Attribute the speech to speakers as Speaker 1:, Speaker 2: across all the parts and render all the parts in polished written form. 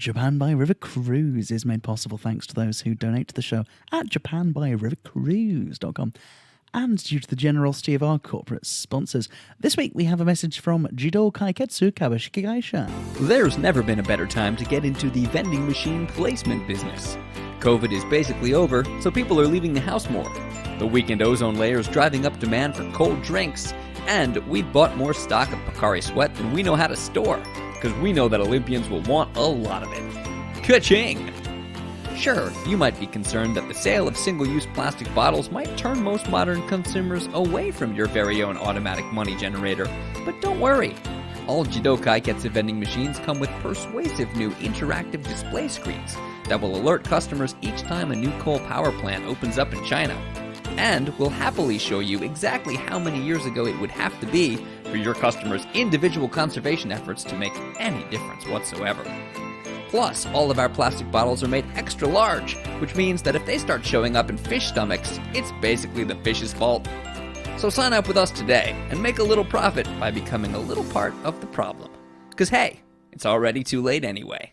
Speaker 1: Japan by River Cruise is made possible thanks to those who donate to the show at japanbyrivercruise.com and due to the generosity of our corporate sponsors. This week we have a message from Jido Kaiketsu Kabashiki Gaisha.
Speaker 2: There's never been a better time to get into the vending machine placement business. COVID is basically over, so people are leaving the house more. The weakened ozone layer is driving up demand for cold drinks, and we've bought more stock of Pocari Sweat than we know how to store, because we know that Olympians will want a lot of it. Ka-ching! Sure, you might be concerned that the sale of single-use plastic bottles might turn most modern consumers away from your very own automatic money generator, but don't worry. All Jido Kaiketsu vending machines come with persuasive new interactive display screens that will alert customers each time a new coal power plant opens up in China, and will happily show you exactly how many years ago it would have to be for your customers' individual conservation efforts to make any difference whatsoever. Plus, all of our plastic bottles are made extra large, which means that if they start showing up in fish stomachs, it's basically the fish's fault. So sign up with us today and make a little profit by becoming a little part of the problem. Because hey, it's already too late anyway.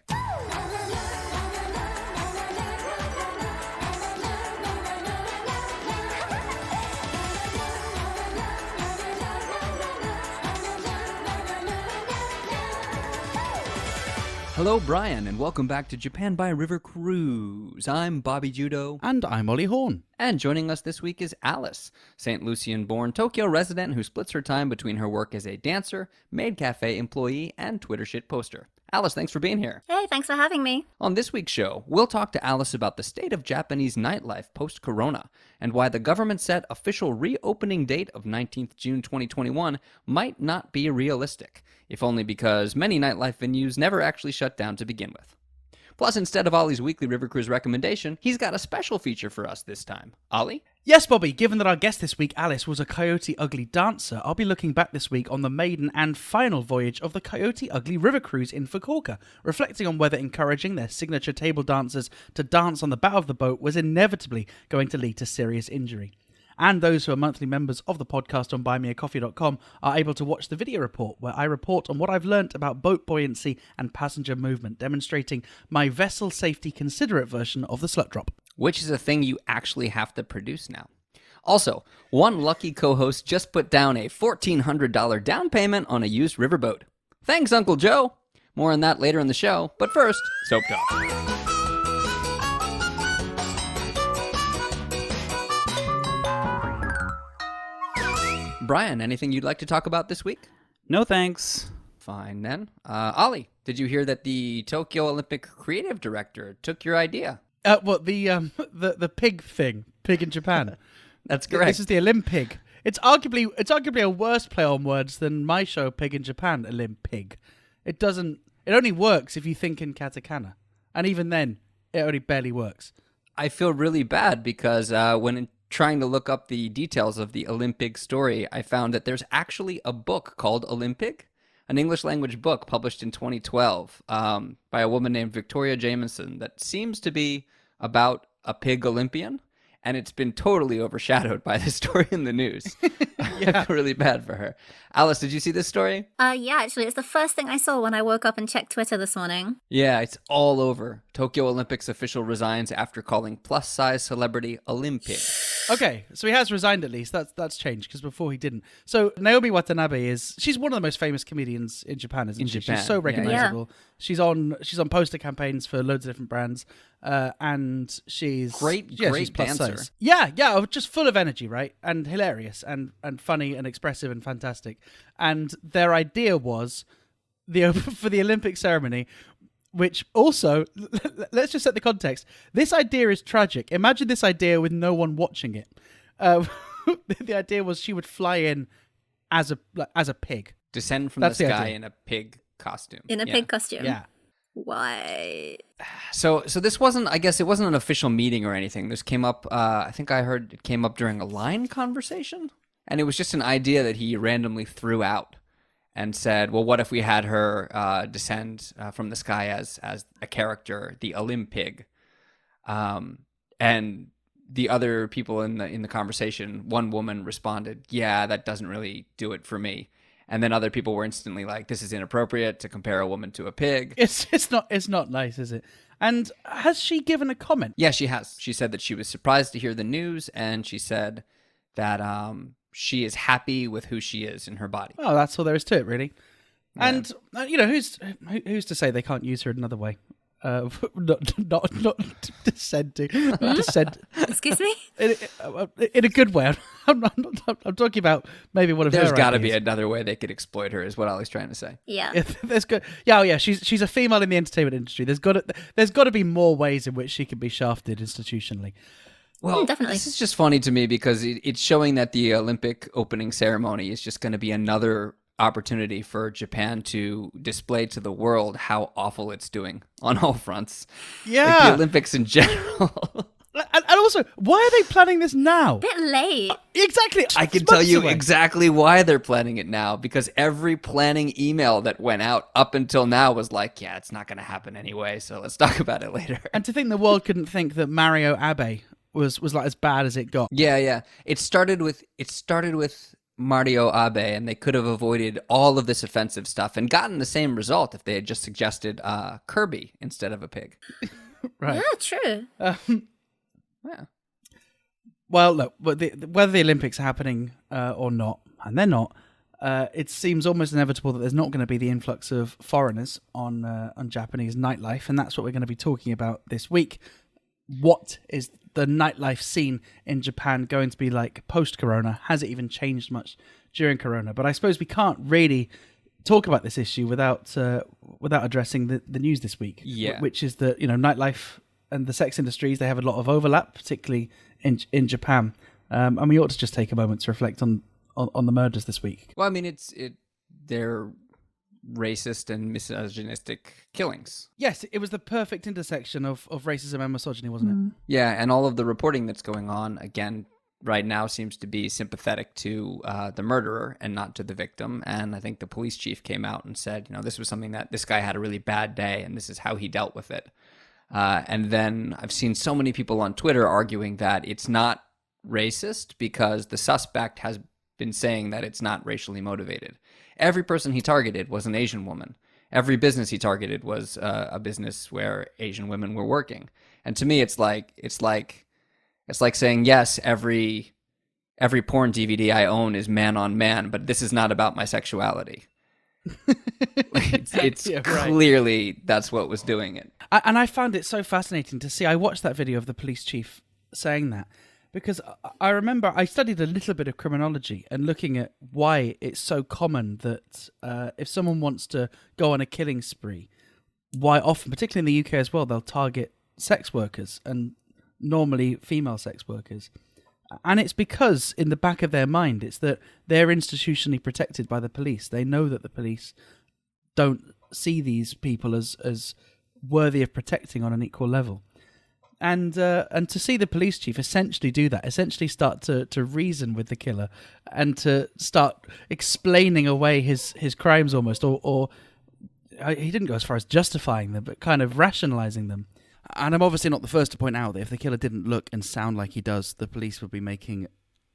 Speaker 2: Hello, Brian, and welcome back to Japan by River Cruise. I'm Bobby Judo.
Speaker 1: And I'm Ollie Horn.
Speaker 2: And joining us this week is Alice, St. Lucian-born Tokyo resident who splits her time between her work as a dancer, maid cafe employee, and Twitter shit poster. Alice, thanks for being here.
Speaker 3: Hey, thanks for having me.
Speaker 2: On this week's show, we'll talk to Alice about the state of Japanese nightlife post-corona and why the government set official reopening date of 19th June 2021 might not be realistic, if only because many nightlife venues never actually shut down to begin with. Plus, instead of Ollie's weekly River Cruise recommendation, he's got a special feature for us this time. Ollie?
Speaker 1: Yes, Bobby, given that our guest this week, Alice, was a Coyote Ugly dancer, I'll be looking back this week on the maiden and final voyage of the Coyote Ugly River Cruise in Fukuoka, reflecting on whether encouraging their signature table dancers to dance on the bow of the boat was inevitably going to lead to serious injury. And those who are monthly members of the podcast on buymeacoffee.com are able to watch the video report where I report on what I've learnt about boat buoyancy and passenger movement, demonstrating my vessel safety considerate version of the slut drop.
Speaker 2: Which is a thing you actually have to produce now. Also, one lucky co-host just put down a $1,400 down payment on a used riverboat. Thanks, Uncle Joe! More on that later in the show, but first, Soap Talk. Brian, anything you'd like to talk about this week?
Speaker 4: No thanks.
Speaker 2: Fine then. Ollie, did you hear that the Tokyo Olympic creative director took your idea?
Speaker 1: The pig thing, pig in Japan.
Speaker 2: That's correct.
Speaker 1: This is the Olympic. It's arguably a worse play on words than my show, Pig in Japan, Olympic. It only works if you think in katakana, and even then, it only barely works.
Speaker 2: I feel really bad because when trying to look up the details of the Olympic story, I found that there's actually a book called Olympic, an English language book published in 2012 by a woman named Victoria Jameson that seems to be about a pig Olympian, and it's been totally overshadowed by the story in the news. I feel really bad for her. Alice, did you see this story?
Speaker 3: Yeah, actually, it's the first thing I saw when I woke up and checked Twitter this morning.
Speaker 2: Yeah, it's all over. Tokyo Olympics official resigns after calling plus-size celebrity Olympic.
Speaker 1: Okay, so he has resigned at least. That's changed, because before he didn't. So Naomi Watanabe she's one of the most famous comedians in Japan, isn't she?
Speaker 2: Japan,
Speaker 1: She's so recognizable.
Speaker 3: Yeah.
Speaker 1: She's on poster campaigns for loads of different brands, and she's
Speaker 2: Great
Speaker 1: she's plus
Speaker 2: dancer.
Speaker 1: size. Yeah, just full of energy, right? And hilarious, and funny, and expressive, and fantastic. And their idea was for the Olympic ceremony. Which also, let's just set the context. This idea is tragic. Imagine this idea with no one watching it. The idea was she would fly in as a pig.
Speaker 2: Descend from
Speaker 1: That's
Speaker 2: the
Speaker 1: the
Speaker 2: sky
Speaker 1: idea.
Speaker 2: in a pig costume.
Speaker 3: In a pig costume.
Speaker 1: Yeah.
Speaker 3: Why?
Speaker 2: So this wasn't, I guess it wasn't an official meeting or anything. This came up, I think I heard it came up during a line conversation. And it was just an idea that he randomly threw out and said, well, what if we had her descend from the sky as a character, the Olympig? And the other people in the conversation, one woman responded, yeah, that doesn't really do it for me. And then other people were instantly like, this is inappropriate to compare a woman to a pig.
Speaker 1: It's not nice, is it? And has she given a comment?
Speaker 2: Yeah, she has. She said that she was surprised to hear the news, and she said that she is happy with who she is in her body.
Speaker 1: Oh, that's all there is to it, really.
Speaker 2: Yeah.
Speaker 1: And who's to say they can't use her another way? Not descend to descend.
Speaker 3: Excuse me?
Speaker 1: In a good way. I'm talking about maybe one of
Speaker 2: There's
Speaker 1: her
Speaker 2: got to be
Speaker 1: ideas.
Speaker 2: another way they could exploit her, is what Ollie's trying to say.
Speaker 3: Yeah.
Speaker 1: If there's good, yeah. She's a female in the entertainment industry. There's got to be more ways in which she can be shafted institutionally.
Speaker 2: Well,
Speaker 3: definitely.
Speaker 2: This is just funny to me because it's showing that the Olympic opening ceremony is just going to be another opportunity for Japan to display to the world how awful it's doing on all fronts.
Speaker 1: Yeah,
Speaker 2: like the Olympics in general.
Speaker 1: and also, why are they planning this now?
Speaker 3: Bit late.
Speaker 1: Exactly.
Speaker 2: I can
Speaker 1: It's
Speaker 2: tell
Speaker 1: months
Speaker 2: you
Speaker 1: away.
Speaker 2: exactly why they're planning it now, because every planning email that went out up until now was like, yeah, it's not going to happen anyway, so let's talk about it later.
Speaker 1: And to think the world couldn't think that Mario Abe was like as bad as it got.
Speaker 2: Yeah. It started with Mario Abe, and they could have avoided all of this offensive stuff and gotten the same result if they had just suggested Kirby instead of a pig.
Speaker 1: Right.
Speaker 3: Yeah, true.
Speaker 2: Yeah.
Speaker 1: Well, look, whether the Olympics are happening or not, and they're not, it seems almost inevitable that there's not going to be the influx of foreigners on Japanese nightlife, and that's what we're going to be talking about this week. What is the nightlife scene in Japan going to be like post-Corona? Has it even changed much during Corona? But I suppose we can't really talk about this issue without addressing the news this week,
Speaker 2: Yeah.
Speaker 1: which is that nightlife and the sex industries, they have a lot of overlap, particularly in Japan. And we ought to just take a moment to reflect on the murders this week.
Speaker 2: Well, I mean, they're racist and misogynistic killings.
Speaker 1: Yes, it was the perfect intersection of racism and misogyny, wasn't it?
Speaker 2: Yeah, and all of the reporting that's going on, again, right now seems to be sympathetic to the murderer and not to the victim. And I think the police chief came out and said, this was something that this guy had a really bad day and this is how he dealt with it. And then I've seen so many people on Twitter arguing that it's not racist because the suspect has been saying that it's not racially motivated. Every person he targeted was an Asian woman. Every business he targeted was a business where Asian women were working. And to me, it's like saying, yes, every porn DVD I own is man on man, but this is not about my sexuality. It's
Speaker 1: Yeah, right.
Speaker 2: clearly that's what was doing it.
Speaker 1: And I found it so fascinating to see. I watched that video of the police chief saying that because I remember I studied a little bit of criminology and looking at why it's so common that if someone wants to go on a killing spree, why often, particularly in the UK as well, they'll target sex workers and normally female sex workers. And it's because in the back of their mind, it's that they're institutionally protected by the police. They know that the police don't see these people as worthy of protecting on an equal level. And to see the police chief essentially do that, essentially start to reason with the killer and to start explaining away his crimes almost, or he didn't go as far as justifying them, but kind of rationalizing them. And I'm obviously not the first to point out that if the killer didn't look and sound like he does, the police would be making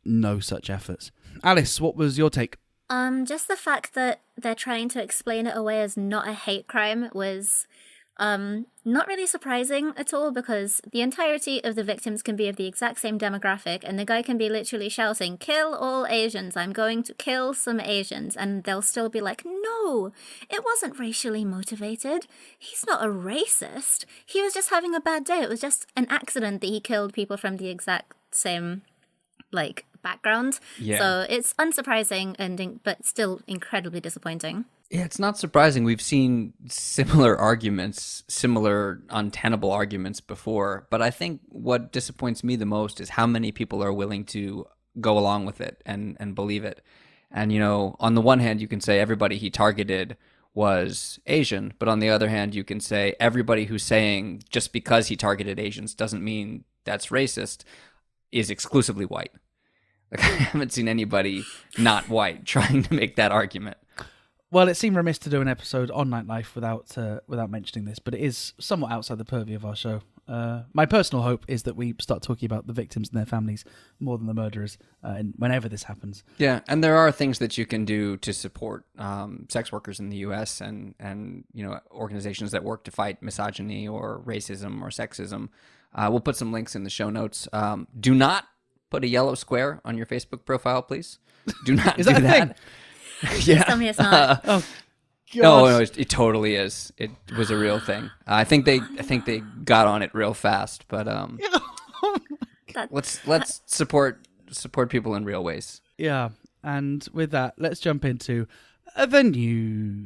Speaker 1: no such efforts. Alice, what was your take?
Speaker 3: Just the fact that they're trying to explain it away as not a hate crime was not really surprising at all, because the entirety of the victims can be of the exact same demographic, and the guy can be literally shouting, "Kill all Asians, I'm going to kill some Asians," and they'll still be like, "No, it wasn't racially motivated. He's not a racist. He was just having a bad day. It was just an accident that he killed people from the exact same, background."
Speaker 2: Yeah.
Speaker 3: So it's unsurprising, but still incredibly disappointing.
Speaker 2: Yeah, it's not surprising. We've seen similar arguments, similar untenable arguments before. But I think what disappoints me the most is how many people are willing to go along with it and believe it. And, on the one hand, you can say everybody he targeted was Asian. But on the other hand, you can say everybody who's saying just because he targeted Asians doesn't mean that's racist is exclusively white. I haven't seen anybody not white trying to make that argument.
Speaker 1: Well, it seemed remiss to do an episode on nightlife without mentioning this, but it is somewhat outside the purview of our show. My personal hope is that we start talking about the victims and their families more than the murderers whenever this happens.
Speaker 2: Yeah, and there are things that you can do to support sex workers in the U.S. and organizations that work to fight misogyny or racism or sexism. We'll put some links in the show notes. Do not put a yellow square on your Facebook profile, please. Do not
Speaker 1: Is
Speaker 2: do
Speaker 1: that a
Speaker 2: that. Yeah.
Speaker 3: Tell me it's not.
Speaker 1: Oh,
Speaker 2: No, it totally is. It was a real thing. I think they got on it real fast, but let's support people in real ways.
Speaker 1: Yeah, and with that, let's jump into the news.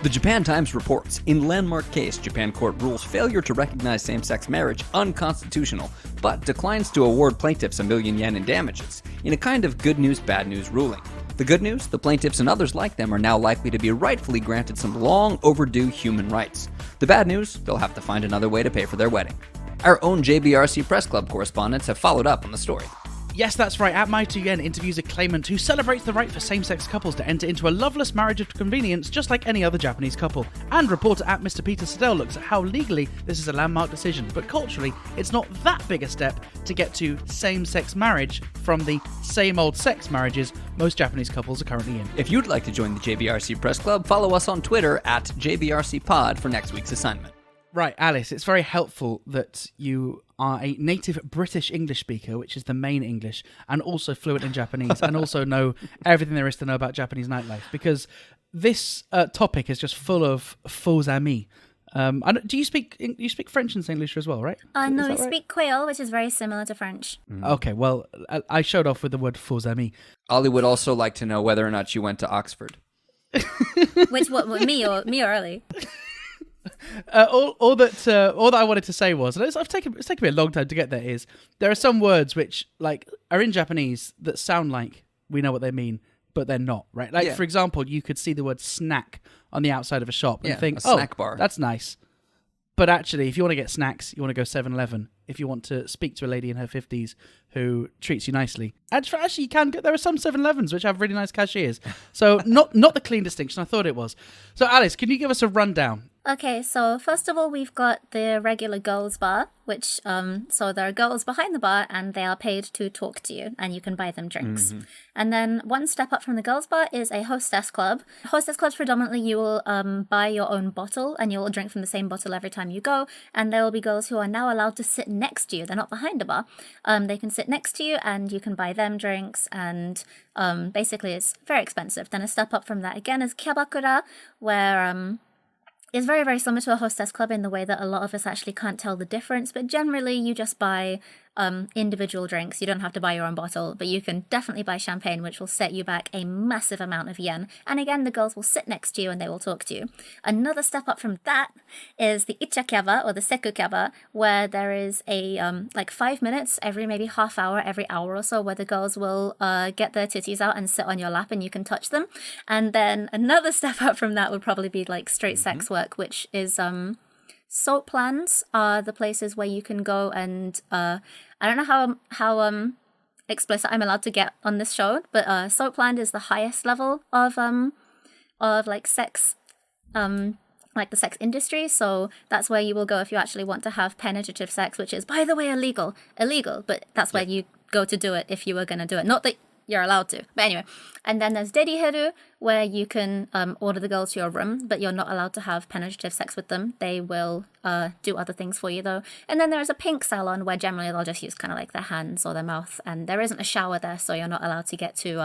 Speaker 2: The Japan Times reports, in landmark case, Japan court rules failure to recognize same-sex marriage unconstitutional, but declines to award plaintiffs $1 million in damages, in a kind of good news, bad news ruling. The good news, the plaintiffs and others like them are now likely to be rightfully granted some long overdue human rights. The bad news, they'll have to find another way to pay for their wedding. Our own JBRC Press Club correspondents have followed up on the story.
Speaker 1: Yes, that's right. At My2 Yen interviews a claimant who celebrates the right for same-sex couples to enter into a loveless marriage of convenience just like any other Japanese couple. And reporter at Mr. Peter Siddell looks at how legally this is a landmark decision, but culturally it's not that big a step to get to same-sex marriage from the same old sex marriages most Japanese couples are currently in.
Speaker 2: If you'd like to join the JBRC Press Club, follow us on Twitter at JBRCPod for next week's assignment.
Speaker 1: Right, Alice, it's very helpful that you are a native British English speaker, which is the main English, and also fluent in Japanese, and also know everything there is to know about Japanese nightlife, because this topic is just full of faux amis. Do you speak French and English as well, right?
Speaker 3: No, we speak Creole, which is very similar to French.
Speaker 1: Okay, well, I showed off with the word faux amis.
Speaker 2: Ollie would also like to know whether or not you went to Oxford.
Speaker 3: What, me or Ollie?
Speaker 1: All that I wanted to say was, and it's taken me a long time to get there, is there are some words which are in Japanese that sound like we know what they mean, but they're not, right? Like, for example, you could see the word snack on the outside of a shop and think,
Speaker 2: a snack bar.
Speaker 1: That's nice. But actually, if you want to get snacks, you want to go 7-Eleven. If you want to speak to a lady in her 50s who treats you nicely. Actually, you can get, there are some 7-Elevens which have really nice cashiers. So not the clean distinction I thought it was. So Alice, can you give us a rundown?
Speaker 3: Okay, so first of all, we've got the regular girls bar, which, so there are girls behind the bar and they are paid to talk to you and you can buy them drinks. Mm-hmm. And then one step up from the girls bar is a hostess club. Hostess clubs, predominantly, you will buy your own bottle and you'll drink from the same bottle every time you go. And there will be girls who are now allowed to sit next to you. They're not behind the bar. They can sit next to you and you can buy them drinks, and basically it's very expensive. Then a step up from that again is kyabakura, where it's very, very similar to a hostess club in the way that a lot of us actually can't tell the difference, but generally you just buy individual drinks. You don't have to buy your own bottle, but you can definitely buy champagne, which will set you back a massive amount of yen. And again, the girls will sit next to you and they will talk to you. Another step up from that is the ichakyaba, or the sekukyaba, where there is a 5 minutes every maybe half hour, every hour or so, where the girls will get their titties out and sit on your lap and you can touch them. And then another step up from that would probably be like straight sex work, which is salt plans are the places where you can go and I don't know how explicit I'm allowed to get on this show, but salt plan is the highest level of like sex, like the sex industry. So that's where you will go if you actually want to have penetrative sex, which is, by the way, illegal, but that's where you go to do it if you were going to do it. Not that you're allowed to, but anyway. And then there's dediheru, where you can order the girls to your room, but you're not allowed to have penetrative sex with them. They will do other things for you, though. And then there's a pink salon, where generally they'll just use kind of like their hands or their mouth, and there isn't a shower there, so you're not allowed to get too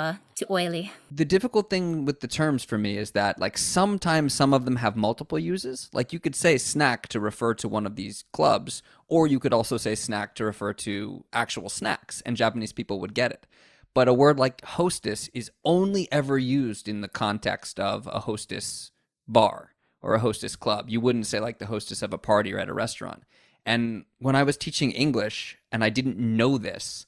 Speaker 3: oily.
Speaker 2: The difficult thing with the terms for me is that, like, sometimes some of them have multiple uses. Like, you could say snack to refer to one of these clubs, or you could also say snack to refer to actual snacks, and Japanese people would get it. But a word like hostess is only ever used in the context of a hostess bar or a hostess club. You wouldn't say like the hostess of a party or at a restaurant. And when I was teaching English and I didn't know this,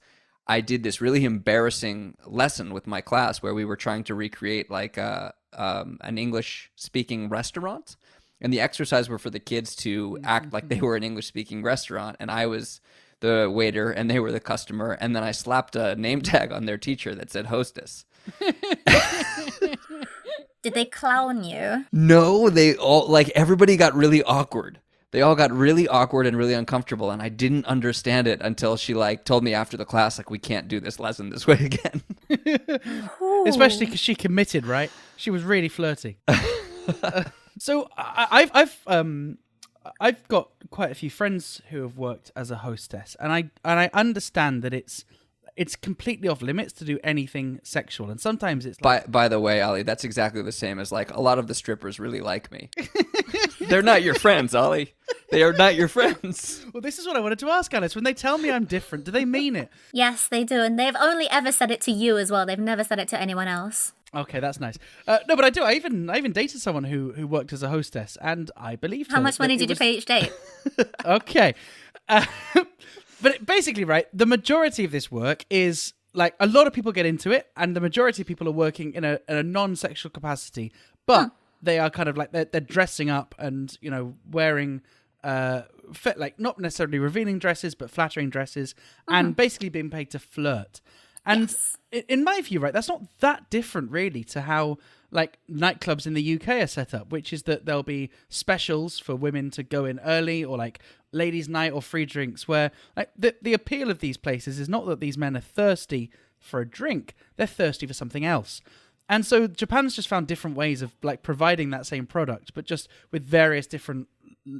Speaker 2: I did this really embarrassing lesson with my class where we were trying to recreate like an English-speaking restaurant. And the exercise were for the kids to act like they were an English-speaking restaurant. And I was the waiter and they were the customer, and then I slapped a name tag on their teacher that said hostess.
Speaker 3: Did they clown you?
Speaker 2: No, they all, like, everybody got really awkward They all got really awkward and really uncomfortable, and I didn't understand it until she like told me after the class, like, we can't do this lesson this way again.
Speaker 1: Especially because she committed, right? She was really flirty. So I've got quite a few friends who have worked as a hostess, and I understand that it's completely off limits to do anything sexual, and sometimes it's like...
Speaker 2: By the way, Ollie, that's exactly the same as like a lot of the strippers really like me. They're not your friends, Ollie. They are not your friends.
Speaker 1: Well, this is what I wanted to ask, Alice. When they tell me I'm different, do they mean it?
Speaker 3: Yes, they do. And they've only ever said it to you as well. They've never said it to anyone else.
Speaker 1: Okay, that's nice. No, but I do. I even dated someone who worked as a hostess, and I believed her.
Speaker 3: How much money did you pay each date?
Speaker 1: Okay. But basically, right, the majority of this work is, like, a lot of people get into it, and the majority of people are working in a non-sexual capacity, but they are kind of like, they're dressing up and, you know, wearing... like not necessarily revealing dresses, but flattering dresses, and basically being paid to flirt. And in my view, right, that's not that different really to how like nightclubs in the UK are set up, which is that there'll be specials for women to go in early, or like ladies' night or free drinks, where like the appeal of these places is not that these men are thirsty for a drink, they're thirsty for something else. And so Japan's just found different ways of like providing that same product, but just with various different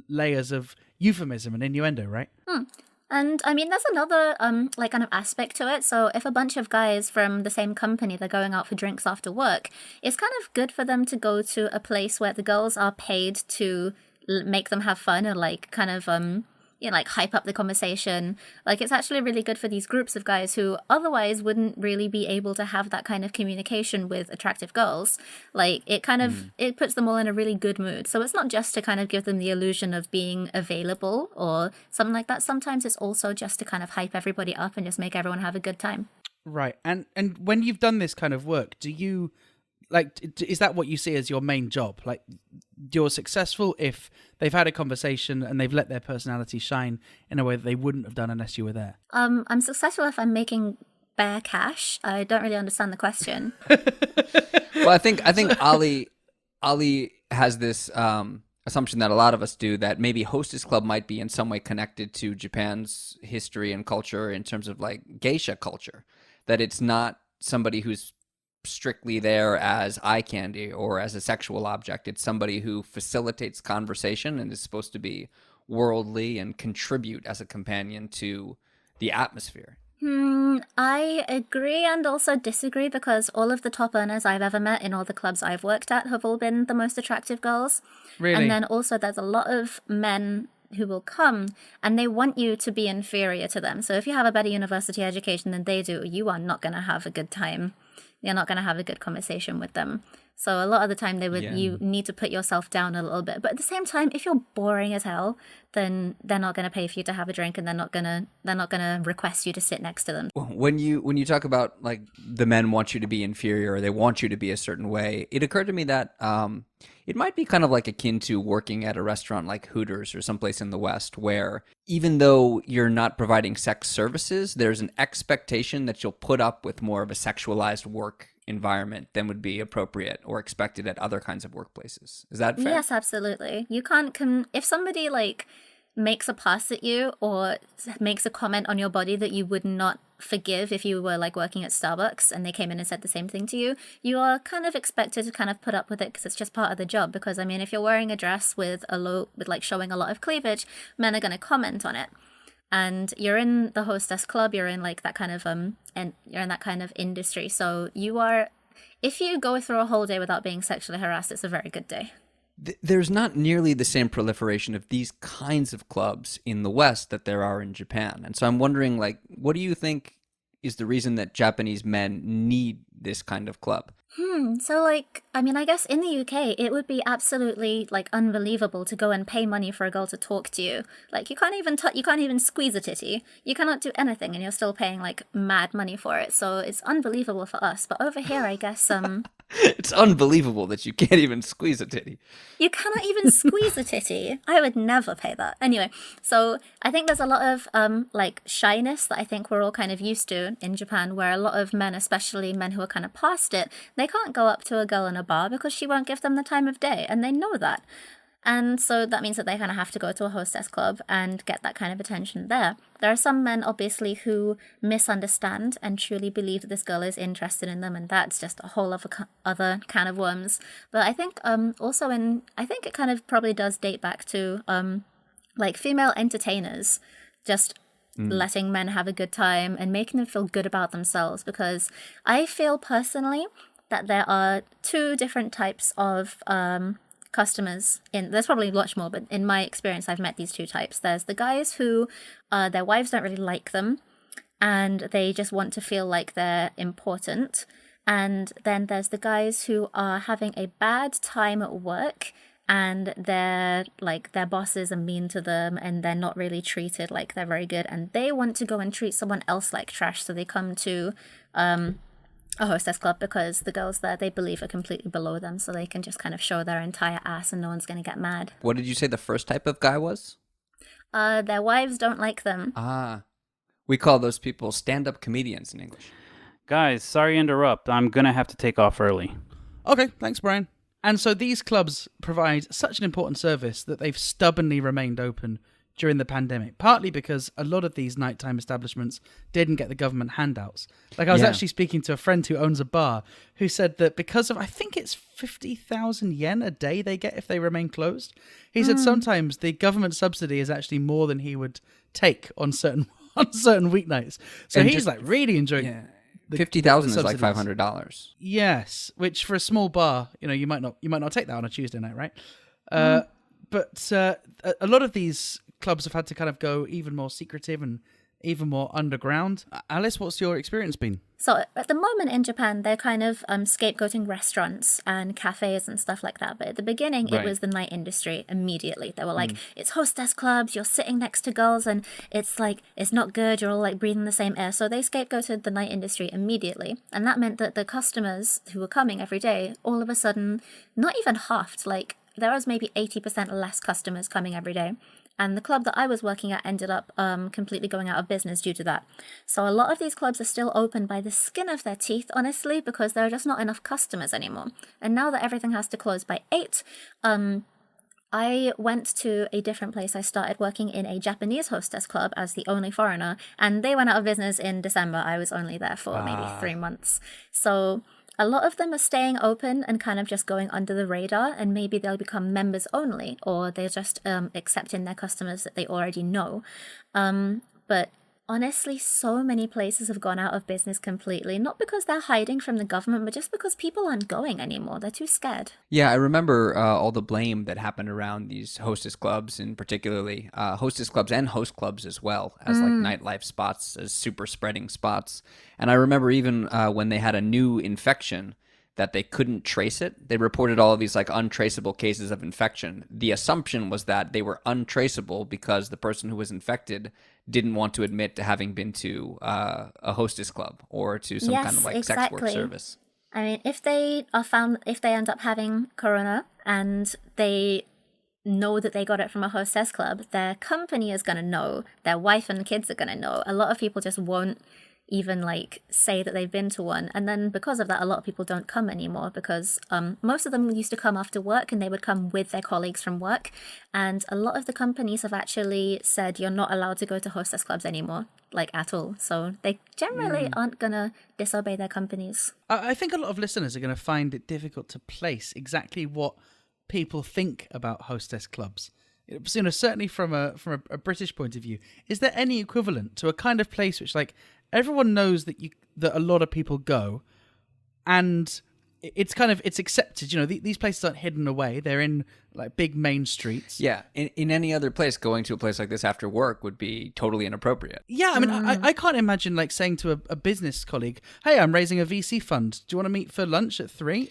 Speaker 1: layers of euphemism and innuendo, right?
Speaker 3: And I mean, there's another like kind of aspect to it. So if a bunch of guys from the same company, they're going out for drinks after work, it's kind of good for them to go to a place where the girls are paid to make them have fun, or like kind of you know, like hype up the conversation. Like, it's actually really good for these groups of guys who otherwise wouldn't really be able to have that kind of communication with attractive girls. Like, it kind of it puts them all in a really good mood. So it's not just to kind of give them the illusion of being available or something like that. Sometimes it's also just to kind of hype everybody up and just make everyone have a good time.
Speaker 1: Right. And when you've done this kind of work, do you like, is that what you see as your main job? Like, you're successful if they've had a conversation and they've let their personality shine in a way that they wouldn't have done unless you were there?
Speaker 3: I'm successful if I'm making bare cash. I don't really understand the question.
Speaker 2: Well, I think Ali has this assumption that a lot of us do, that maybe Hostess Club might be in some way connected to Japan's history and culture in terms of like geisha culture, that it's not somebody who's strictly there as eye candy or as a sexual object. It's somebody who facilitates conversation and is supposed to be worldly and contribute as a companion to the atmosphere.
Speaker 3: I agree and also disagree, because all of the top earners I've ever met in all the clubs I've worked at have all been the most attractive girls.
Speaker 1: Really?
Speaker 3: And then also there's a lot of men who will come and they want you to be inferior to them. So if you have a better university education than they do, you are not going to have a good time. You're not going to have a good conversation with them. So a lot of the time you need to put yourself down a little bit. But at the same time, if you're boring as hell, then they're not going to pay for you to have a drink, and they're not going to request you to sit next to them.
Speaker 2: When you talk about like the men want you to be inferior, or they want you to be a certain way, it occurred to me that it might be kind of like akin to working at a restaurant like Hooters or someplace in the West, where even though you're not providing sex services, there's an expectation that you'll put up with more of a sexualized work environment than would be appropriate or expected at other kinds of workplaces. Is that fair?
Speaker 3: Yes, absolutely. You can't if somebody like makes a pass at you or makes a comment on your body that you would not forgive if you were like working at Starbucks and they came in and said the same thing to you, you are kind of expected to kind of put up with it because it's just part of the job. Because I mean, if you're wearing a dress with like showing a lot of cleavage, men are going to comment on it. And you're in the hostess club, you're in like that kind of and you're in that kind of industry. So you are, if you go through a whole day without being sexually harassed, it's a very good day.
Speaker 2: There's not nearly the same proliferation of these kinds of clubs in the West that there are in Japan. And so I'm wondering, like, what do you think is the reason that Japanese men need this kind of club?
Speaker 3: So, like, I mean, I guess in the UK, it would be absolutely, like, unbelievable to go and pay money for a girl to talk to you. Like, you can't even squeeze a titty. You cannot do anything, and you're still paying, like, mad money for it. So it's unbelievable for us. But over here, I guess,
Speaker 2: It's unbelievable that you can't even squeeze a titty.
Speaker 3: You cannot even squeeze a titty. I would never pay that. Anyway, so I think there's a lot of like shyness that I think we're all kind of used to in Japan, where a lot of men, especially men who are kind of past it, they can't go up to a girl in a bar because she won't give them the time of day, and they know that. And so that means that they kind of have to go to a hostess club and get that kind of attention there. There are some men, obviously, who misunderstand and truly believe that this girl is interested in them, and that's just a whole other can of worms. But I think I think it kind of probably does date back to like female entertainers just letting men have a good time and making them feel good about themselves, because I feel personally that there are two different types of customers. There's probably much more, but in my experience I've met these two types. There's the guys who their wives don't really like them and they just want to feel like they're important, and then there's the guys who are having a bad time at work and they're like, their bosses are mean to them and they're not really treated like they're very good, and they want to go and treat someone else like trash, so they come to a hostess club because the girls there, they believe, are completely below them, so they can just kind of show their entire ass and no one's going to get mad.
Speaker 2: What did you say the first type of guy was?
Speaker 3: Their wives don't like them.
Speaker 2: We call those people stand-up comedians in English.
Speaker 4: Guys, sorry to interrupt. I'm going to have to take off early.
Speaker 1: Okay, thanks, Brian. And so these clubs provide such an important service that they've stubbornly remained open during the pandemic, partly because a lot of these nighttime establishments didn't get the government handouts. Like, I was actually speaking to a friend who owns a bar who said that because of, I think it's 50,000 yen a day they get if they remain closed. He said sometimes the government subsidy is actually more than he would take on certain weeknights. So
Speaker 2: And
Speaker 1: he's
Speaker 2: just-
Speaker 1: like really enjoying
Speaker 2: Yeah. 50,000 is like
Speaker 1: subsidies.
Speaker 2: $500.
Speaker 1: Yes, which for a small bar, you might not take that on a Tuesday night, right? But a lot of these clubs have had to kind of go even more secretive and even more underground. Alice, what's your experience been?
Speaker 3: So at the moment in Japan, they're kind of scapegoating restaurants and cafes and stuff like that. But at the beginning, it was the night industry immediately. They were like, it's hostess clubs, you're sitting next to girls, and it's like, it's not good, you're all like breathing the same air. So they scapegoated the night industry immediately. And that meant that the customers who were coming every day, all of a sudden, not even halved, like there was maybe 80% less customers coming every day. And the club that I was working at ended up completely going out of business due to that. So a lot of these clubs are still open by the skin of their teeth, honestly, because there are just not enough customers anymore. And now that everything has to close by 8, I went to a different place. I started working in a Japanese hostess club as the only foreigner, and they went out of business in December. I was only there for maybe 3 months. So a lot of them are staying open and kind of just going under the radar, and maybe they'll become members only, or they're just accepting their customers that they already know. But honestly, so many places have gone out of business completely, not because they're hiding from the government, but just because people aren't going anymore. They're too scared.
Speaker 2: Yeah, I remember all the blame that happened around these hostess clubs, and particularly hostess clubs and host clubs as well, as like nightlife spots, as super spreading spots. And I remember even when they had a new infection that they couldn't trace it, they reported all of these like untraceable cases of infection. The assumption was that they were untraceable because the person who was infected didn't want to admit to having been to a hostess club or to some kind of like sex work service.
Speaker 3: I mean, if they end up having corona and they know that they got it from a hostess club, their company is going to know, their wife and kids are going to know. A lot of people just won't even like say that they've been to one, and then because of that, a lot of people don't come anymore, because most of them used to come after work and they would come with their colleagues from work, and a lot of the companies have actually said you're not allowed to go to hostess clubs anymore, like at all. So they generally aren't gonna disobey their companies.
Speaker 1: I think a lot of listeners are going to find it difficult to place exactly what people think about hostess clubs. Certainly from a British point of view, is there any equivalent to a kind of place which, like, everyone knows that a lot of people go, and it's accepted? These places aren't hidden away; they're in like big main streets.
Speaker 2: Yeah, in any other place, going to a place like this after work would be totally inappropriate.
Speaker 1: Yeah, I mean, I can't imagine like saying to a business colleague, "Hey, I'm raising a VC fund. Do you want to meet for lunch at 3?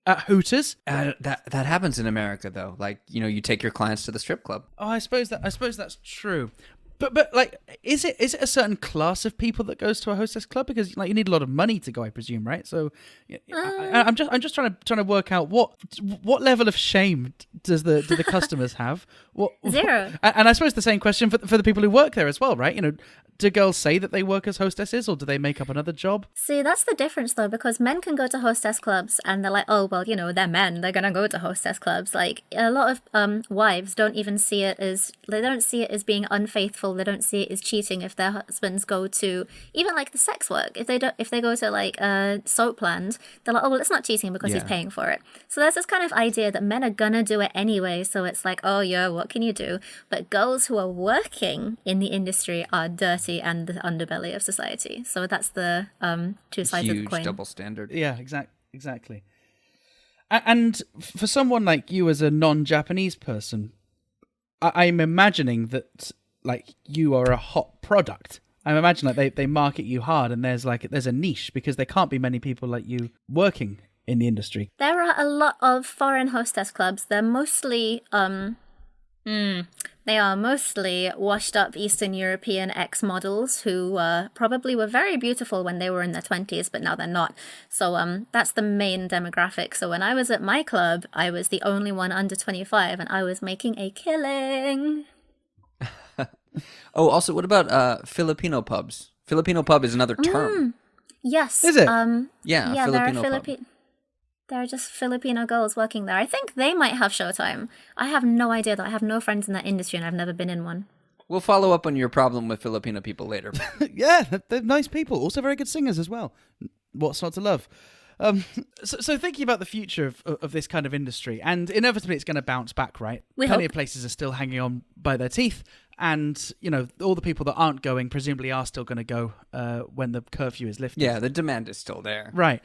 Speaker 1: At Hooters?"
Speaker 2: That happens in America, though. Like, you take your clients to the strip club.
Speaker 1: Oh, I suppose that's true. But like, is it a certain class of people that goes to a hostess club? Because like you need a lot of money to go, I presume, right? So I'm just trying to work out what level of shame do the customers have?
Speaker 3: Zero.
Speaker 1: And I suppose the same question for the people who work there as well, right? You know, do girls say that they work as hostesses, or do they make up another job?
Speaker 3: See, that's the difference though, because men can go to hostess clubs and they're like, oh, well, you know, they're men, they're gonna go to hostess clubs. Like, a lot of wives don't even see it as, they don't see it as being unfaithful, they don't see it as cheating if their husbands go to, even like the sex work, if they go to like a soapland, they're like, oh, well, it's not cheating because he's paying for it. So there's this kind of idea that men are gonna do it anyway, so it's like, oh yeah, what can you do? But girls who are working in the industry are dirty and the underbelly of society. So that's the two sides of the coin.
Speaker 2: Huge double standard.
Speaker 1: Yeah, exactly. And for someone like you as a non-Japanese person, I'm imagining that like you are a hot product. I imagine like they market you hard, and there's a niche because there can't be many people like you working in the industry.
Speaker 3: There are a lot of foreign hostess clubs. They're mostly they are mostly washed-up Eastern European ex-models who probably were very beautiful when they were in their 20s, but now they're not. So that's the main demographic. So when I was at my club, I was the only one under 25, and I was making a killing.
Speaker 2: Oh, also, what about Filipino pubs? Filipino pub is another term.
Speaker 3: Yes.
Speaker 1: Is it?
Speaker 2: Yeah, Filipino pub.
Speaker 3: There are just Filipino girls working there. I think they might have Showtime. I have no idea, though. I have no friends in that industry, and I've never been in one.
Speaker 2: We'll follow up on your problem with Filipino people later.
Speaker 1: Yeah, they're nice people. Also very good singers as well. What's not to love? So thinking about the future of this kind of industry, and inevitably it's going to bounce back, right? Plenty of places are still hanging on by their teeth, and you know all the people that aren't going presumably are still going to go when the curfew is lifted.
Speaker 2: Yeah, the demand is still there.
Speaker 1: Right.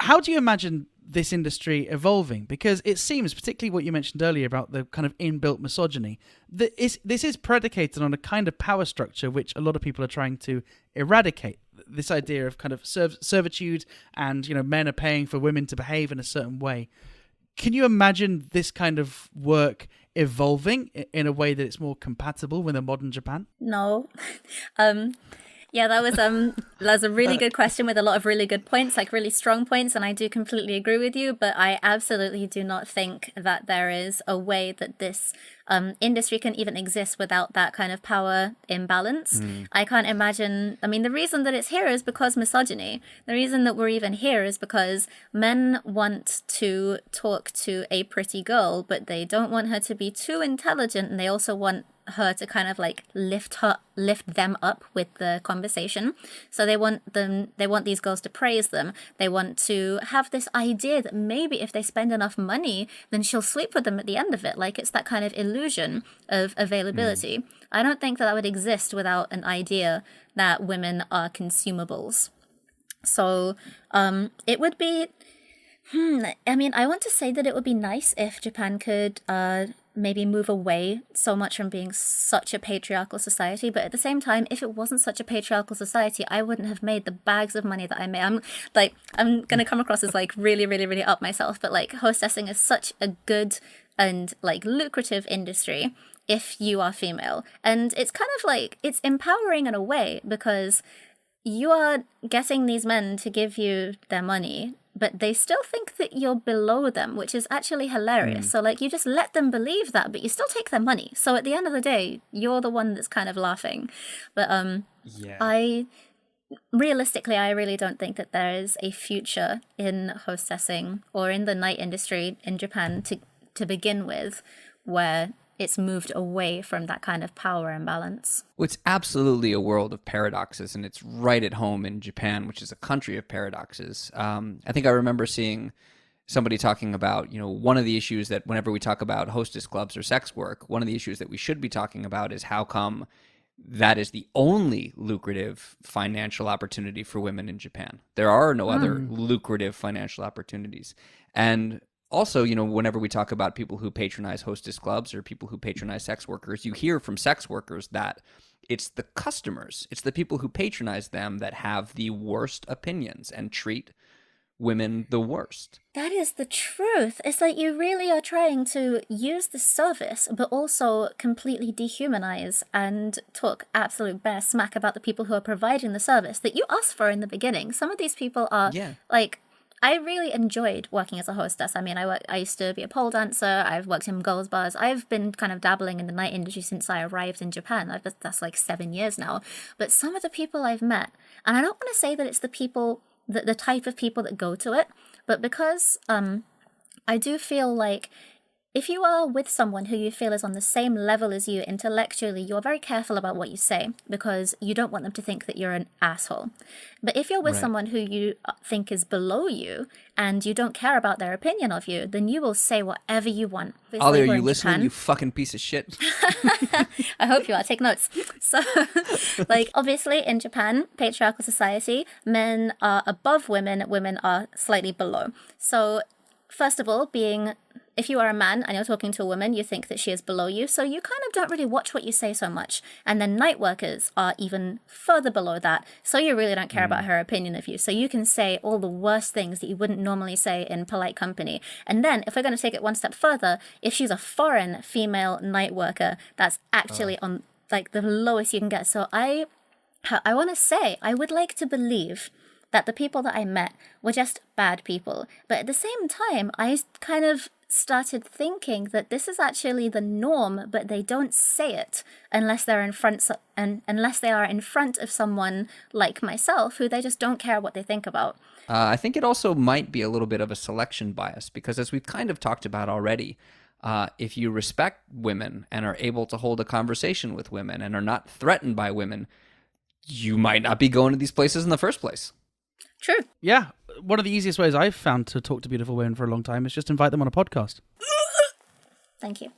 Speaker 1: How do you imagine this industry evolving? Because it seems, particularly what you mentioned earlier about the kind of inbuilt misogyny, that this is predicated on a kind of power structure which a lot of people are trying to eradicate. This idea of kind of servitude, and you know, men are paying for women to behave in a certain way. Can you imagine this kind of work evolving in a way that it's more compatible with a modern Japan?
Speaker 3: No. Yeah, that's a really good question with a lot of really good points, like really strong points, and I do completely agree with you, but I absolutely do not think that there is a way that this industry can even exist without that kind of power imbalance. I can't imagine, I mean, the reason that it's here is because misogyny. The reason that we're even here is because men want to talk to a pretty girl, but they don't want her to be too intelligent, and they also want her to kind of like lift them up with the conversation. So they want these girls to praise them. They want to have this idea that maybe if they spend enough money, then she'll sleep with them at the end of it. Like, it's that kind of illusion of availability. I don't think that would exist without an idea that women are consumables. So it would be I mean, I want to say that it would be nice if Japan could maybe move away so much from being such a patriarchal society, but at the same time, if it wasn't such a patriarchal society, I wouldn't have made the bags of money that I made. I'm gonna come across as like really, really, really up myself, but like hostessing is such a good and like lucrative industry if you are female, and it's kind of like, it's empowering in a way because you are getting these men to give you their money, but they still think that you're below them, which is actually hilarious. So like, you just let them believe that, but you still take their money. So at the end of the day, you're the one that's kind of laughing. But realistically, I really don't think that there is a future in hostessing or in the night industry in Japan to begin with, where it's moved away from that kind of power imbalance.
Speaker 2: Well, it's absolutely a world of paradoxes, and it's right at home in Japan, which is a country of paradoxes. I think I remember seeing somebody talking about, you know, one of the issues that whenever we talk about hostess clubs or sex work, one of the issues that we should be talking about is how come that is the only lucrative financial opportunity for women in Japan. There are no other lucrative financial opportunities. And also, you know, whenever we talk about people who patronize hostess clubs or people who patronize sex workers, you hear from sex workers that it's the customers, it's the people who patronize them that have the worst opinions and treat women the worst.
Speaker 3: That is the truth. It's like you really are trying to use the service, but also completely dehumanize and talk absolute bare smack about the people who are providing the service that you asked for in the beginning. Some of these people are like, I really enjoyed working as a hostess. I mean, I used to be a pole dancer. I've worked in girls' bars. I've been kind of dabbling in the night industry since I arrived in Japan. That's like 7 years now. But some of the people I've met, and I don't want to say that it's the people, the type of people that go to it, but because I do feel like if you are with someone who you feel is on the same level as you intellectually, you're very careful about what you say because you don't want them to think that you're an asshole. But if you're with someone who you think is below you and you don't care about their opinion of you, then you will say whatever you want.
Speaker 2: Ollie, are you listening, you fucking piece of shit?
Speaker 3: I hope you are. Take notes. So, like, obviously in Japan, patriarchal society, men are above women, women are slightly below. So, first of all, if you are a man and you're talking to a woman, you think that she is below you, so you kind of don't really watch what you say so much. And then night workers are even further below that, so you really don't care about her opinion of you. So you can say all the worst things that you wouldn't normally say in polite company. And then, if we're going to take it one step further, if she's a foreign female night worker, that's actually on like the lowest you can get. So I want to say, I would like to believe that the people that I met were just bad people. But at the same time, I kind of started thinking that this is actually the norm, but they don't say it unless they're unless they are in front of someone like myself, who they just don't care what they think about.
Speaker 2: I think it also might be a little bit of a selection bias because, as we've kind of talked about already, if you respect women and are able to hold a conversation with women and are not threatened by women, you might not be going to these places in the first place.
Speaker 3: True.
Speaker 1: Yeah. One of the easiest ways I've found to talk to beautiful women for a long time is just invite them on a podcast.
Speaker 3: Thank you.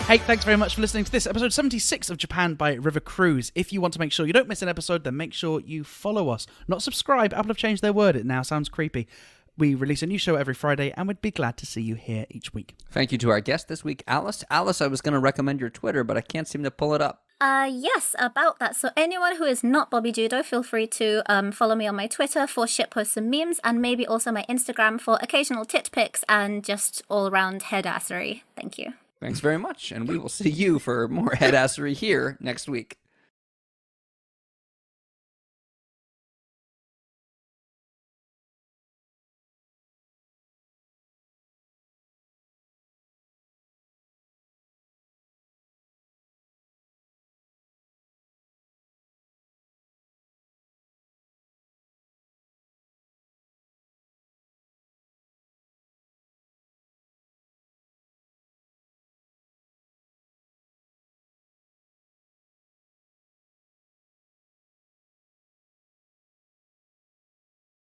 Speaker 1: Hey, thanks very much for listening to this episode 76 of Japan by River Cruise. If you want to make sure you don't miss an episode, then make sure you follow us. Not subscribe. Apple have changed their word. It now sounds creepy. We release a new show every Friday, and we'd be glad to see you here each week.
Speaker 2: Thank you to our guest this week, Alice. Alice, I was going to recommend your Twitter, but I can't seem to pull it up.
Speaker 3: Yes, about that. So anyone who is not Bobby Judo, feel free to follow me on my Twitter for shitposts and memes, and maybe also my Instagram for occasional tit pics and just all-around headassery. Thank you.
Speaker 2: Thanks very much, and we will see you for more headassery here next week.